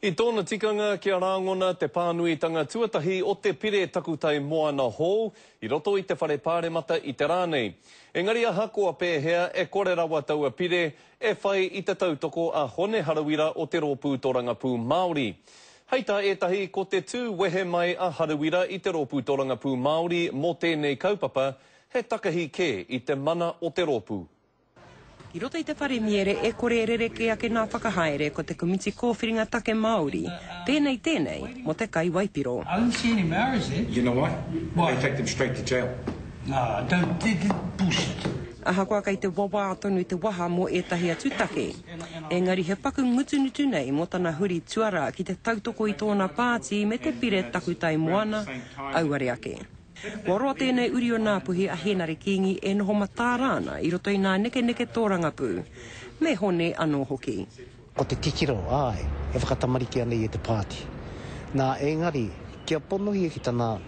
I tōna tikanga kia rāngona te pānuitanga tuatahi o te pire takutai Moana Hall, I roto I te whare pāremata I te rānei. Engari a hakoa pēhea e kore rawa taua pire e whai I te tautoko a hone harawira o te rōpū Torangapū Māori. Heita etahi ko te tū wehe mai a harawira I te rōpū Torangapū Māori mō tēnei kaupapa, he takahi kē I te mana o te rōpū. I roto I te whare miere e kore rereke ake nā whakahaere ko te komiti kōwhiringa take Māori. Tēnei, mo te kai Waipiro. I didn't see any Maoris there. You know why? Why? They take them straight to jail. No, don't bullshit. Aha koa kai te wawa atonu I te waha mo etahi atu take. Engari he paku ngutunutu nei mo tana huri tuara ki te tautoko I tōna pāti me te pire takutai Moana, auare ake. Waroa tēnei uri o Ngāpuhi a Henare Kingi e noho matārāna I roto I nā neke Tōrangapū, me hone anō hoki. Ko te tikiro, ai, e whakatamariki anei E te pāti. Nā engari, kia ponohi ki tana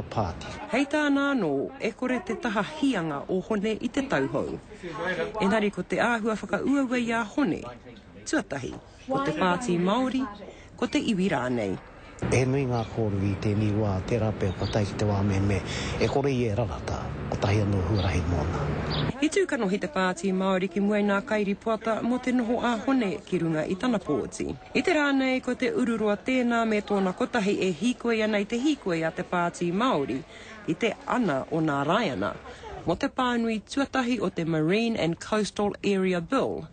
pāti. Hei tāna anō, e kore te taha hianga o hone I te tauhou. Engari ko te āhua whakauawei a hone, tuatahi, ko te pāti Māori, ko te iwi rānei. E nui ngā kōru I tēnei wā, te rape o katai ki te wā me, e kore I e rarata, o tahi anō huarahi mōna. I tūkanohi te pāti Māori ki muai nā kairi puata mo te noho a hone ki runga I tana pōti. I te rānei ko te ururua tēnā me tōna kotahi e hikoe ana I te hikoe a te pāti Māori, I te ana o nā raiana, mo te pānui tuatahi o te Marine and Coastal Area Bill,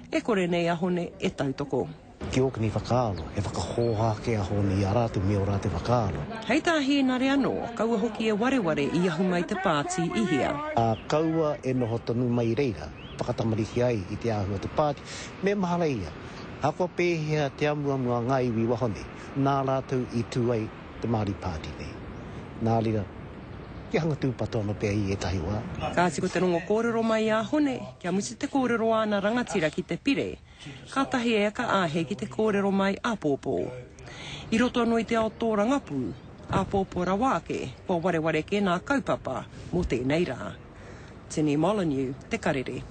e kore nei a hone e tautoko. Ki oka ni whakaalo, e whakahōhake a hone I a rātu me o rā te whakaalo. Hei tā hēnare anō, kaua hoki e wareware I ahu mai te pāti ihia. Kaua e noho tonu mai reira, whakatamariki ai I te āhua te pāti, me mahara ia. Hako pēhea te amuamua ngā iwi wahone, nā rātou I tūai te Māori pāti nei. Nā rira, ki hanga tūpato ana pēi E tahi wā. Kāsi ko te rongo kōrero mai a hone, kia musi te kōrero ana rangatira ki te pire, ka tahi e ka āhe ki te kōrero mai a pōpō. I roto anō I te ao Tōrangapū, a pōpō rawake, po wareware ke nā kaupapa, mo tēnei rā. Tini Molyneux, te karere.